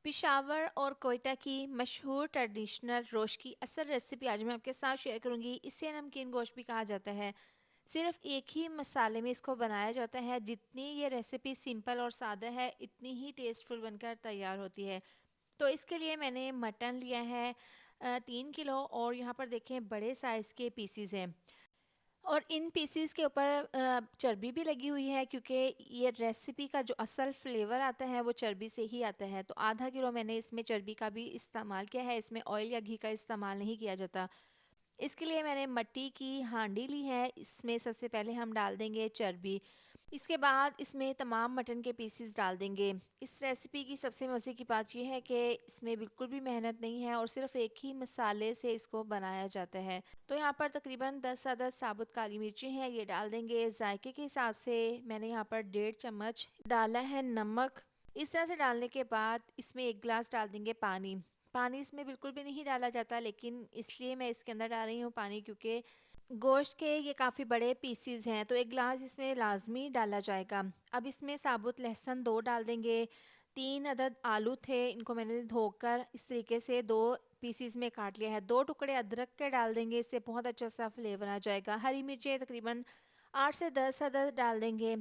पिशावर और कोयटा की मशहूर ट्रेडिशनल रोश की असल रेसिपी आज मैं आपके साथ शेयर करूंगी। इसे नमकीन गोश्त भी कहा जाता है। सिर्फ एक ही मसाले में इसको बनाया जाता है। जितनी ये रेसिपी सिंपल और सादा है इतनी ही टेस्टफुल बनकर तैयार होती है। तो इसके लिए मैंने मटन लिया है 3 किलो, और यहाँ पर देखें बड़े साइज़ के पीसीज हैं। और इन पीसीस के ऊपर चर्बी भी लगी हुई है, क्योंकि ये रेसिपी का जो असल फ्लेवर आता है वो चर्बी से ही आता है। तो आधा किलो मैंने इसमें चर्बी का भी इस्तेमाल किया है। इसमें ऑयल या घी का इस्तेमाल नहीं किया जाता। इसके लिए मैंने मिट्टी की हांडी ली है। इसमें सबसे पहले हम डाल देंगे चर्बी। इसके बाद इसमें तमाम मटन के पीसेस डाल देंगे। इस रेसिपी की सबसे मज़े की बात यह है कि इसमें बिल्कुल भी मेहनत नहीं है और सिर्फ एक ही मसाले से इसको बनाया जाता है। तो यहाँ पर तकरीबन 10 अदद साबुत काली मिर्ची हैं, ये डाल देंगे। जायके के हिसाब से मैंने यहाँ पर 1.5 चम्मच डाला है नमक। इस तरह से डालने के बाद इसमें 1 गिलास डाल देंगे पानी। पानी इसमें बिल्कुल भी नहीं डाला जाता, लेकिन इसलिए मैं इसके अंदर डाल रही हूँ पानी, क्योंकि गोश्त के ये काफ़ी बड़े पीसीज हैं, तो 1 गिलास इसमें लाजमी डाला जाएगा। अब इसमें साबुत लहसुन 2 डाल देंगे। 3 अदद आलू थे, इनको मैंने धोकर इस तरीके से 2 पीसीज में काट लिया है। 2 टुकड़े अदरक के डाल देंगे, इससे बहुत अच्छा सा फ्लेवर आ जाएगा। हरी मिर्चें तकरीबन 8 से 10 अदद डाल देंगे।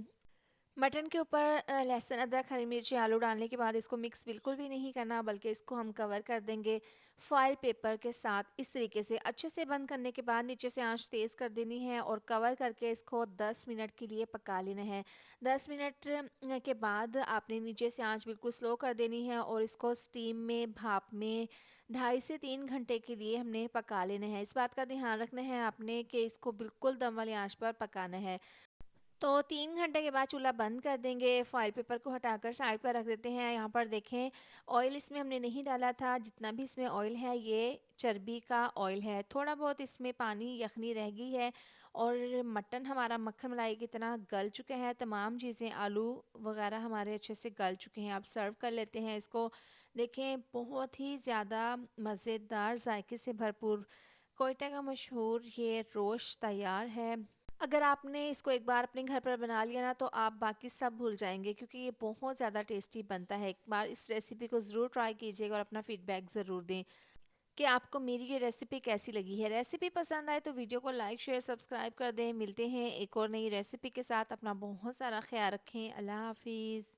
मटन के ऊपर लहसुन अदरक हरी मिर्ची आलू डालने के बाद इसको मिक्स बिल्कुल भी नहीं करना, बल्कि इसको हम कवर कर देंगे फॉयल पेपर के साथ। इस तरीके से अच्छे से बंद करने के बाद नीचे से आंच तेज़ कर देनी है और कवर करके इसको 10 मिनट के लिए पका लेना है। 10 मिनट के बाद आपने नीचे से आंच बिल्कुल स्लो कर देनी है और इसको स्टीम में भाप में 2.5 से 3 घंटे के लिए हमने पका लेना है। इस बात का ध्यान रखना है आपने कि इसको बिल्कुल दम वाली आंच पर पकाना है। तो 3 घंटे के बाद चूल्हा बंद कर देंगे। फॉइल पेपर को हटाकर साइड पर रख देते हैं। यहाँ पर देखें, ऑयल इसमें हमने नहीं डाला था। जितना भी इसमें ऑयल है ये चर्बी का ऑयल है। थोड़ा बहुत इसमें पानी यखनी रह गई है और मटन हमारा मक्खन मलाई की तरह गल चुका है। तमाम चीज़ें आलू वगैरह हमारे अच्छे से गल चुके हैं। आप सर्व कर लेते हैं इसको। देखें, बहुत ही ज़्यादा मज़ेदार जायके से भरपूर कोयटा का मशहूर ये रोश तैयार है। अगर आपने इसको एक बार अपने घर पर बना लिया ना, तो आप बाकी सब भूल जाएंगे, क्योंकि ये बहुत ज़्यादा टेस्टी बनता है। एक बार इस रेसिपी को ज़रूर ट्राई कीजिएगा और अपना फीडबैक ज़रूर दें कि आपको मेरी ये रेसिपी कैसी लगी है। रेसिपी पसंद आए तो वीडियो को लाइक शेयर सब्सक्राइब कर दें। मिलते हैं एक और नई रेसिपी के साथ। अपना बहुत सारा ख्याल रखें। अल्लाह हाफिज़।